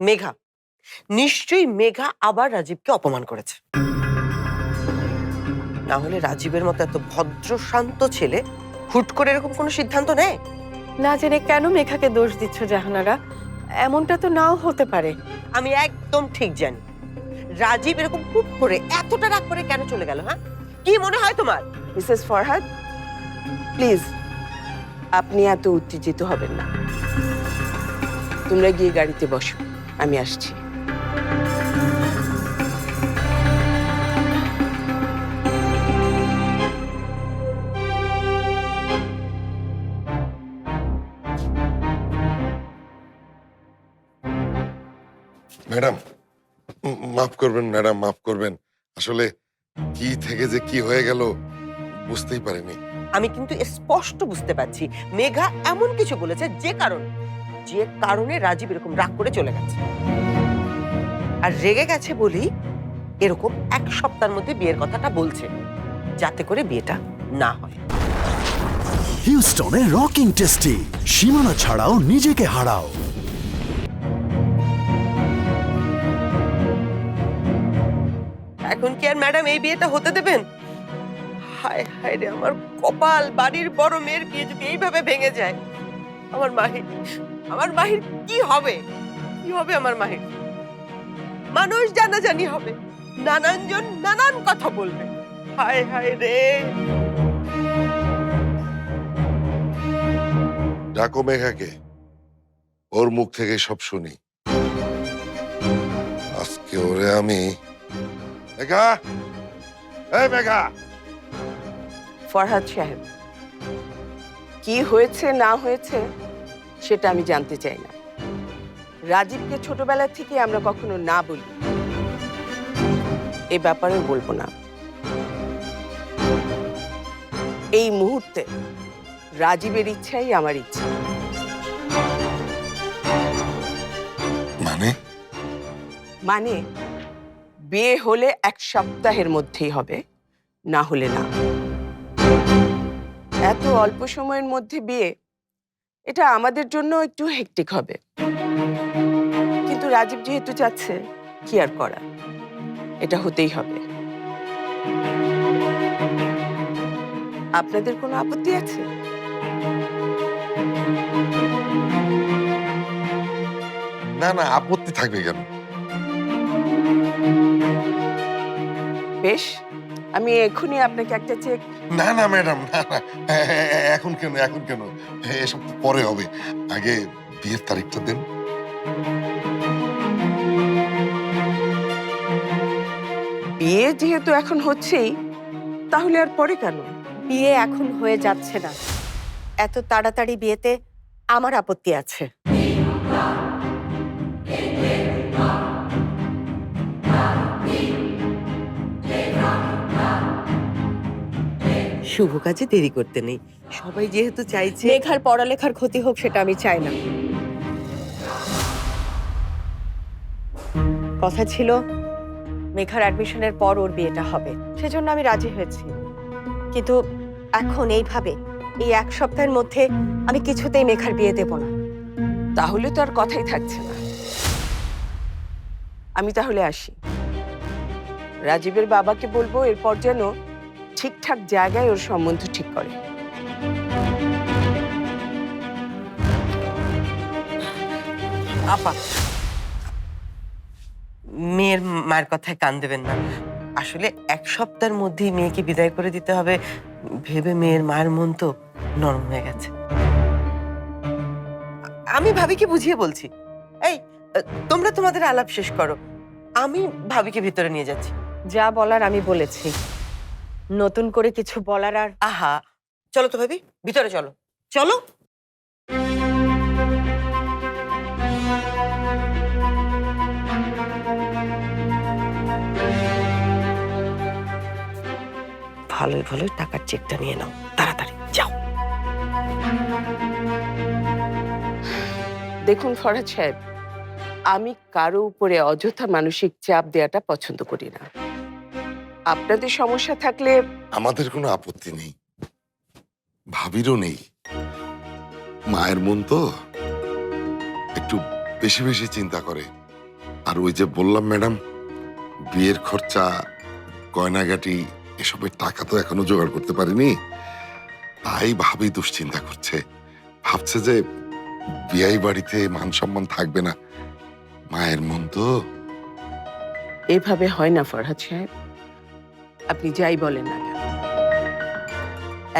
মেঘা, নিশ্চয়ই মেঘা আবার রাজীবকে অপমান করেছে। না হলে রাজীবের মতো এত ভদ্র শান্ত ছেলে হুট করে এরকম কোনো সিদ্ধান্ত নেয়? না জেনে কেন মেঘাকে দোষ দিচ্ছ জাহানারা? এমনটা তো নাও হতে পারে। আমি একদম ঠিক জানি রাজীব এরকম হুট করে এতটা রাগ করে কেন চলে গেল। হ্যাঁ, কি মনে হয় তোমার? মিসেস ফরহাদ, প্লিজ আপনি এত উত্তেজিত হবেন না। তোমরা গিয়ে গাড়িতে বসো, আমি আসছি। ম্যাডাম, মাফ করবেন ম্যাডাম, মাফ করবেন। আসলে কি থেকে যে কি হয়ে গেল বুঝতেই পারিনি। আমি কিন্তু স্পষ্ট বুঝতে পারছি মেঘা এমন কিছু বলেছে যে কারণে রাজীব এরকম রাগ করে চলে গেছে। আর রেগে গেছে বলেই এরকম এক সপ্তাহের মধ্যে বিয়ের কথাটা বলছে, যাতে করে বিয়েটা না হয়। হিউস্টনে রকিং টেস্টি, সীমানা ছাড়াও নিজেকে হারাও। এখন কি আর ম্যাডাম এই বিয়েটা হতে দেবেন? হায় হায় রে আমার কপাল, বাড়ির বড় মেয়ের বিয়ে যদি এইভাবে ভেঙে যায়, আমার মাহির কি হবে? কি হবে আমার মাহির? মানুষ জানাজানি হবে, নানানজন নানান কথা বলবে। হায় হায় রে। ডাকো মেঘাকে, ওর মুখ থেকে সব শুনি। আজকে ওরে আমি। মেঘা, এই মেঘা। ফরহাদ সাহেব, কি হয়েছে না হয়েছে সেটা আমি জানতে চাই না। রাজীবকে ছোটবেলা থেকে আমরা কখনো না বলি, এ ব্যাপারেও বলবো না। এই মুহূর্তে রাজীবের ইচ্ছাই আমার ইচ্ছা। মানে? মানে বিয়ে হলে 1 সপ্তাহের মধ্যেই হবে, না হলে না। এত অল্প সময়ের মধ্যে বিয়ে, এটা আমাদের জন্য একটু হেক্টিক হবে, কিন্তু রাজীব যেহেতু চাচ্ছে, কি আর করা, এটা হতেই হবে। আপনাদের কোনো আপত্তি আছে? না না, আপত্তি থাকবে কেন? বেশ, আমি এখনই আপনাকে একটা চেক। না না ম্যাডাম, না না, এখন কেন, এখন কেন? এসব তো পরে হবে। আগে বিয়ের তারিখটা দেন। বিয়ে যেহেতু এখন হচ্ছেই, তাহলে আর পরে কেন? বিয়ে এখন হয়ে যাচ্ছে না, এত তাড়াতাড়ি বিয়েতে আমার আপত্তি আছে। শুভ কাজে দেরি করতে নেই, সবাই যেহেতু চাইছে। মেঘার পড়ালেখার ক্ষতি হোক সেটা আমি চাই না। কথা ছিল মেঘার অ্যাডমিশনের পর ওর বিয়েটা হবে, সেজন্য আমি রাজি হয়েছি। কিন্তু এখন এইভাবে এই 1 সপ্তাহের মধ্যে আমি কিছুতেই মেঘার বিয়ে দেব না। তাহলে তো আর কথাই থাকছে না। আমি তাহলে আসি। রাজীবের বাবাকে বলবো এরপর যেন ঠিকঠাক জায়গায় ওর সম্বন্ধ ঠিক করে। আপা, মেয়ের মায়ের কথায় কান দেবেন না। আসলে 1 সপ্তাহের মধ্যেই মেয়েকে বিদায় করে দিতে হবে ভেবে মেয়ের মায়ের মন তো নরম হয়ে গেছে। আমি ভাবিকে বুঝিয়ে বলছি। এই, তোমরা তোমাদের আলাপ শেষ করো, আমি ভাবিকে ভিতরে নিয়ে যাচ্ছি। যা বলার আমি বলেছি, নতুন করে কিছু বলার আর। আহা, চলো তো ভাবি, ভিতরে চলো, চলো। ভালোই ভালোই টাকার চেকটা নিয়ে নাও, তাড়াতাড়ি যাও। দেখুন ফরহাদ সাহেব, আমি কারো উপরে অযথা মানসিক চাপ দেওয়াটা পছন্দ করি না। আপনাদের সমস্যা থাকলে আমাদের কোনো আপত্তি নেই, ভাবিরও নেই। মায়ের মন তো একটু বেশি বেশি চিন্তা করে। আর ওই যে বললাম ম্যাডাম, বিয়ের খরচা, গয়নাগাটি, এসবের টাকা তো এখনো জোগাড় করতে পারিনি। তাই ভাবি দুশ্চিন্তা করছে, ভাবছে যে বিয়াই বাড়িতে মান সম্মান থাকবে না। মায়ের মন তো। এভাবে হয় না ফরহাদ সাহেব, আপনি যাই বলেন না কেন।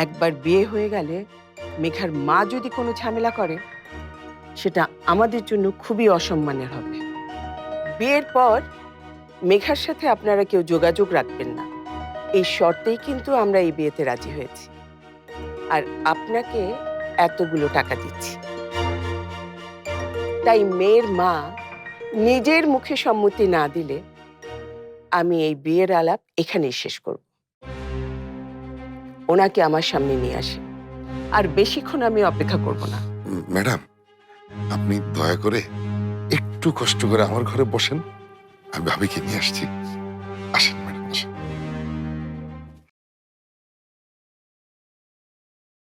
একবার বিয়ে হয়ে গেলে মেঘার মা যদি কোনো ঝামেলা করে, সেটা আমাদের জন্য খুবই অসম্মানের হবে। বিয়ের পর মেঘার সাথে আপনারা কেউ যোগাযোগ রাখবেন না, এই শর্তেই কিন্তু আমরা এই বিয়েতে রাজি হয়েছি। আর আপনাকে এতগুলো টাকা দিচ্ছি। তাই মেয়ের মা নিজের মুখে সম্মতি না দিলে আমি এই বিয়ের আলাপ এখানেই শেষ করব। ওনাকে আমার সামনে নিয়ে আসে, আর বেশিক্ষণ আমি অপেক্ষা করব না। ম্যাডাম, আপনি দয়া করে একটু কষ্ট করে আমার ঘরে বসেন, আমি ভাবিকে নিয়ে আসছি।